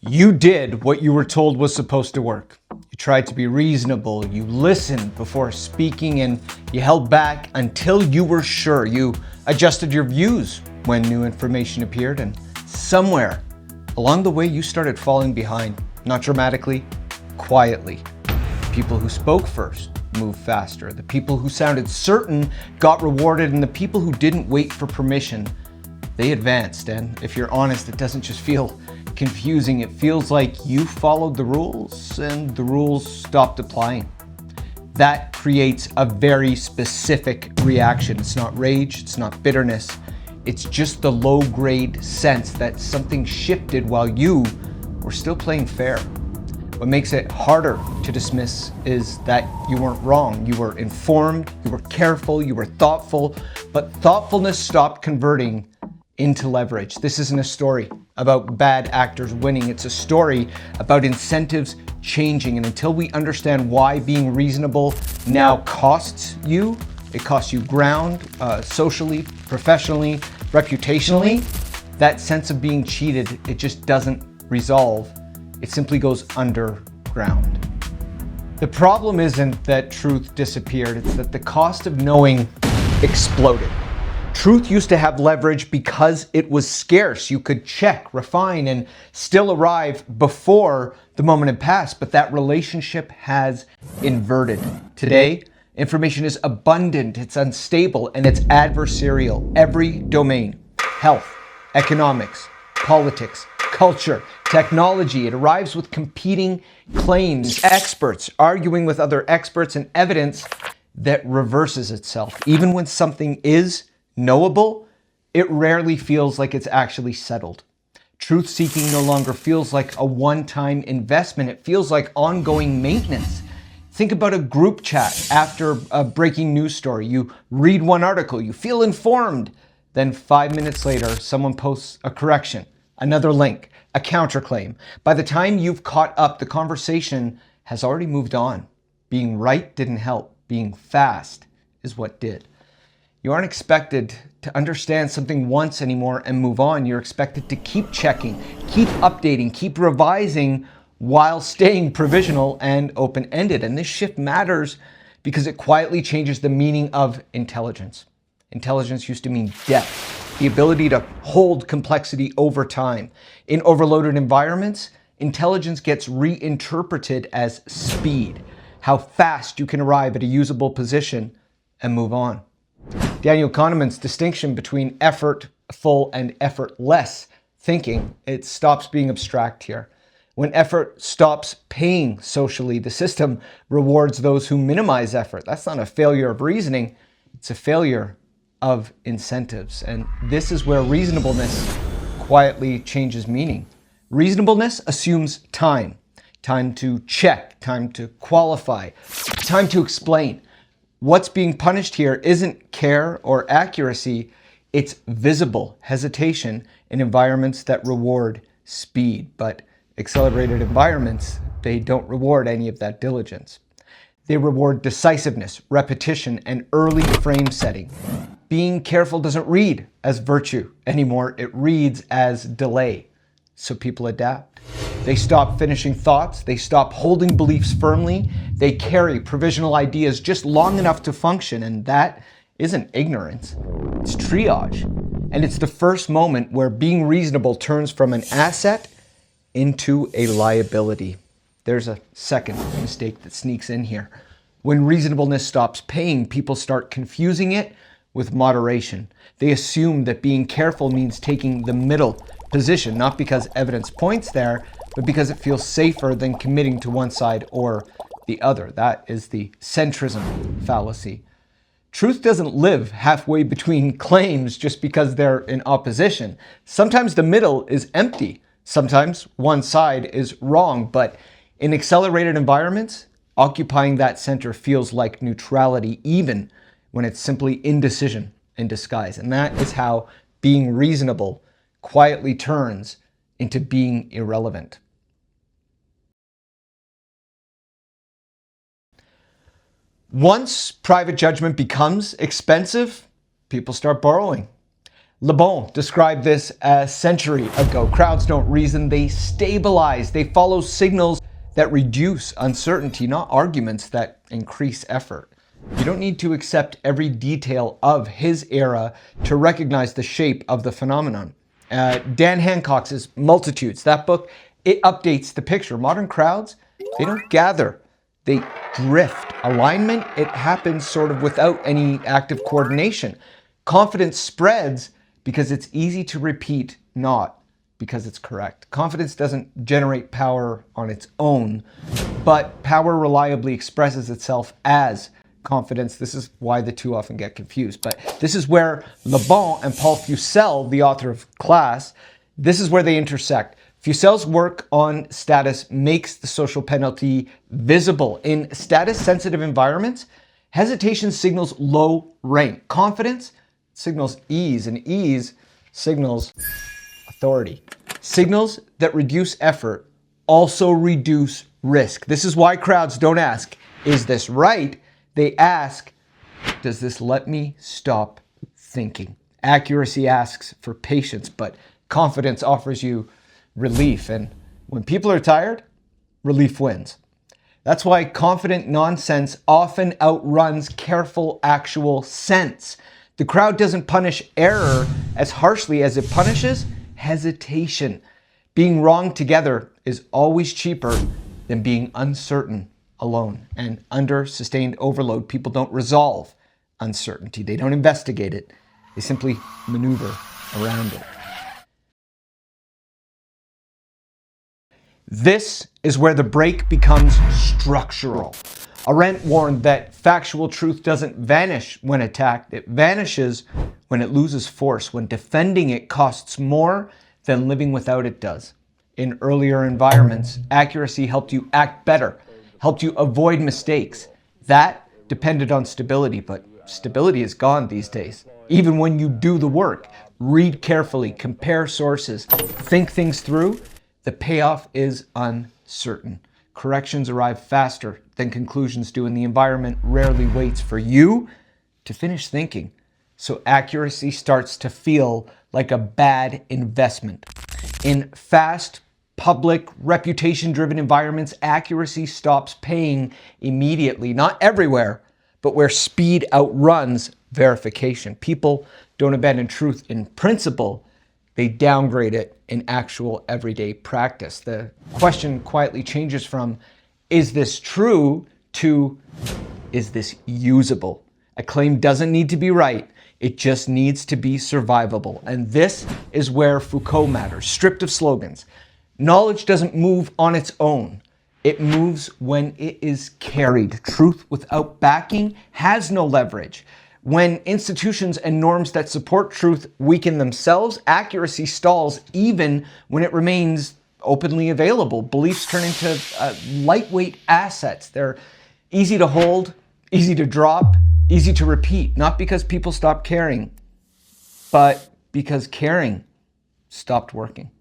You did what you were told was supposed to work. You tried to be reasonable, you listened before speaking, and you held back until you were sure. You adjusted your views when new information appeared, and somewhere along the way you started falling behind. Not dramatically, quietly. People who spoke first moved faster. The people who sounded certain got rewarded, and the people who didn't wait for permission, they advanced. And if you're honest, it doesn't just feel confusing. It feels like you followed the rules and the rules stopped applying. That creates a very specific reaction. It's not rage, it's not bitterness. It's just the low-grade sense that something shifted while you were still playing fair. What makes it harder to dismiss is that you weren't wrong. You were informed, you were careful, you were thoughtful, but thoughtfulness stopped converting into leverage. This isn't a story about bad actors winning. It's a story about incentives changing. And until we understand why being reasonable now costs you, it costs you ground, socially, professionally, reputationally, that sense of being cheated, it just doesn't resolve. It simply goes underground. The problem isn't that truth disappeared, it's that the cost of knowing exploded. Truth used to have leverage because it was scarce. You could check, refine, and still arrive before the moment had passed, but that relationship has inverted. Today, information is abundant, it's unstable, and it's adversarial. Every domain, health, economics, politics, culture, technology, it arrives with competing claims, experts arguing with other experts, and evidence that reverses itself. Even when something is knowable, it rarely feels like it's actually settled. Truth-seeking no longer feels like a one-time investment. It feels like ongoing maintenance. Think about a group chat after a breaking news story. You read one article, you feel informed. Then 5 minutes later, someone posts a correction, another link, a counterclaim. By the time you've caught up, the conversation has already moved on. Being right didn't help. Being fast is what did. You aren't expected to understand something once anymore and move on. You're expected to keep checking, keep updating, keep revising while staying provisional and open-ended. And this shift matters because it quietly changes the meaning of intelligence. Intelligence used to mean depth, the ability to hold complexity over time. In overloaded environments, intelligence gets reinterpreted as speed, how fast you can arrive at a usable position and move on. Daniel Kahneman's distinction between effortful and effortless thinking, it stops being abstract here. When effort stops paying socially, the system rewards those who minimize effort. That's not a failure of reasoning, it's a failure of incentives. And this is where reasonableness quietly changes meaning. Reasonableness assumes time. Time to check, time to qualify, time to explain. What's being punished here isn't care or accuracy, it's visible hesitation in environments that reward speed. But accelerated environments, they don't reward any of that diligence. They reward decisiveness, repetition, and early frame setting. Being careful doesn't read as virtue anymore, it reads as delay. So people adapt. They stop finishing thoughts, they stop holding beliefs firmly, they carry provisional ideas just long enough to function, and that isn't ignorance, it's triage. And it's the first moment where being reasonable turns from an asset into a liability. There's a second mistake that sneaks in here. When reasonableness stops paying, people start confusing it with moderation. They assume that being careful means taking the middle position, not because evidence points there, but because it feels safer than committing to one side or the other. That is the centrism fallacy. Truth doesn't live halfway between claims just because they're in opposition. Sometimes the middle is empty. Sometimes one side is wrong, but in accelerated environments, occupying that center feels like neutrality, even when it's simply indecision in disguise. And that is how being reasonable quietly turns into being irrelevant. Once private judgment becomes expensive, people start borrowing. Le Bon described this a century ago. Crowds don't reason, they stabilize. They follow signals that reduce uncertainty, not arguments that increase effort. You don't need to accept every detail of his era to recognize the shape of the phenomenon. Dan Hancock's Multitudes, that book, it updates the picture. Modern crowds, they don't gather, they drift. Alignment, it happens sort of without any active coordination. Confidence spreads because it's easy to repeat, not because it's correct. Confidence doesn't generate power on its own, but power reliably expresses itself as confidence. This is why the two often get confused. But this is where Le Bon and Paul Fussell, the author of Class, this is where they intersect. Fussell's work on status makes the social penalty visible. In status-sensitive environments, hesitation signals low rank. Confidence signals ease, and ease signals authority. Signals that reduce effort also reduce risk. This is why crowds don't ask, is this right? They ask, does this let me stop thinking? Accuracy asks for patience, but confidence offers you relief. And when people are tired, relief wins. That's why confident nonsense often outruns careful actual sense. The crowd doesn't punish error as harshly as it punishes hesitation. Being wrong together is always cheaper than being uncertain alone. And under sustained overload, people don't resolve uncertainty. They don't investigate it. They simply maneuver around it. This is where the break becomes structural. Arendt warned that factual truth doesn't vanish when attacked. It vanishes when it loses force, when defending it costs more than living without it does. In earlier environments, accuracy helped you act better, helped you avoid mistakes. That depended on stability, but stability is gone these days. Even when you do the work, read carefully, compare sources, think things through, the payoff is uncertain. Corrections arrive faster than conclusions do, and the environment rarely waits for you to finish thinking. So accuracy starts to feel like a bad investment. In fast, public, reputation-driven environments, accuracy stops paying immediately. Not everywhere, but where speed outruns verification. People don't abandon truth in principle, they downgrade it in actual everyday practice. The question quietly changes from, is this true, to, is this usable? A claim doesn't need to be right, it just needs to be survivable. And this is where Foucault matters, stripped of slogans. Knowledge doesn't move on its own. It moves when it is carried. Truth without backing has no leverage. When institutions and norms that support truth weaken themselves, accuracy stalls even when it remains openly available. Beliefs turn into lightweight assets. They're easy to hold, easy to drop, easy to repeat. Not because people stopped caring, but because caring stopped working.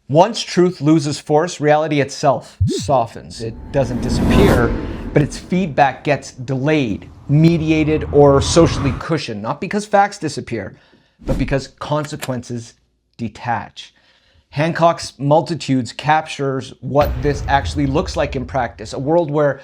Once truth loses force, reality itself softens. It doesn't disappear, but its feedback gets delayed, mediated, or socially cushioned. Not because facts disappear, but because consequences detach. Hancock's Multitudes captures what this actually looks like in practice, a world where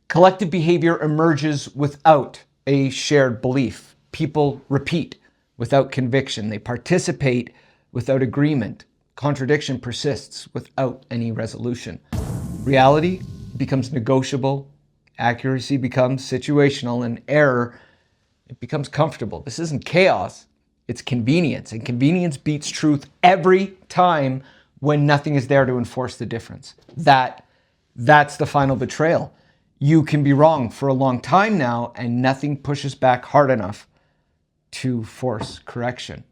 collective behavior emerges without a shared belief. People repeat without conviction. They participate without agreement. Contradiction persists without any resolution. Reality becomes negotiable, accuracy becomes situational, and error, it becomes comfortable. This isn't chaos, it's convenience. And convenience beats truth every time when nothing is there to enforce the difference. That's the final betrayal. You can be wrong for a long time now, and nothing pushes back hard enough to force correction.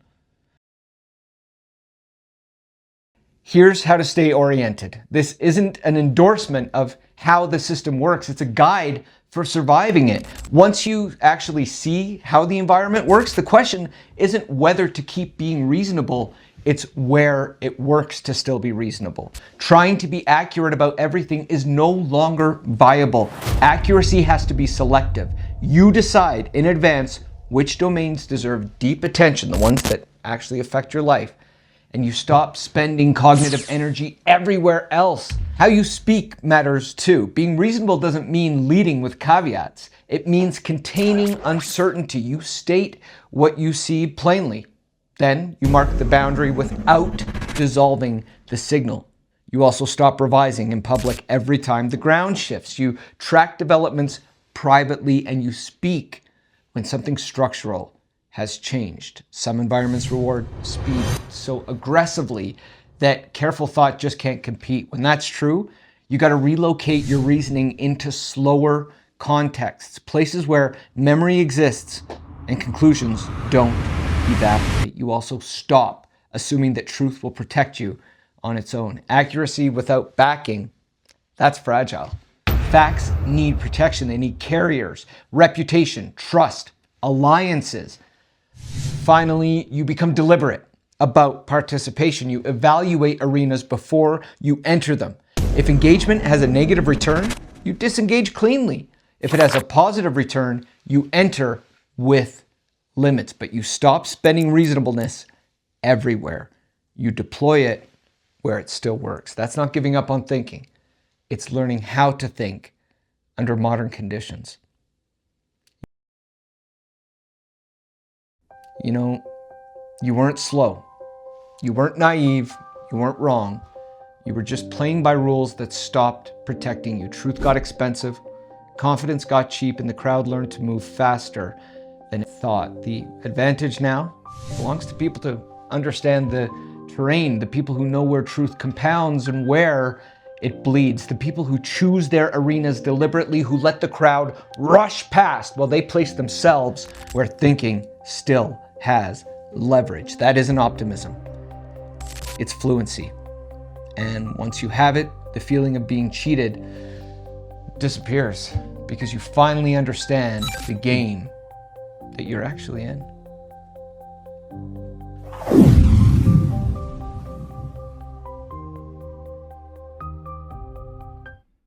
Here's how to stay oriented. This isn't an endorsement of how the system works. It's a guide for surviving it. Once you actually see how the environment works, the question isn't whether to keep being reasonable, it's where it works to still be reasonable. Trying to be accurate about everything is no longer viable. Accuracy has to be selective. You decide in advance which domains deserve deep attention, the ones that actually affect your life, and you stop spending cognitive energy everywhere else. How you speak matters too. Being reasonable doesn't mean leading with caveats. It means containing uncertainty. You state what you see plainly. Then you mark the boundary without dissolving the signal. You also stop revising in public every time the ground shifts. You track developments privately and you speak when something structural has changed. Some environments reward speed so aggressively that careful thought just can't compete. When that's true, you got to relocate your reasoning into slower contexts, places where memory exists and conclusions don't evaporate. You also stop assuming that truth will protect you on its own. Accuracy without backing, that's fragile. Facts need protection. They need carriers, reputation, trust, alliances. Finally, you become deliberate about participation. You evaluate arenas before you enter them. If engagement has a negative return, you disengage cleanly. If it has a positive return, you enter with limits, but you stop spending reasonableness everywhere. You deploy it where it still works. That's not giving up on thinking. It's learning how to think under modern conditions. You know, you weren't slow. You weren't naive. You weren't wrong. You were just playing by rules that stopped protecting you. Truth got expensive. Confidence got cheap, and the crowd learned to move faster than it thought. The advantage now belongs to people to understand the terrain, the people who know where truth compounds and where it bleeds, the people who choose their arenas deliberately, who let the crowd rush past while they place themselves where thinking still has leverage. That isn't optimism. It's fluency. And once you have it, the feeling of being cheated disappears because you finally understand the game that you're actually in.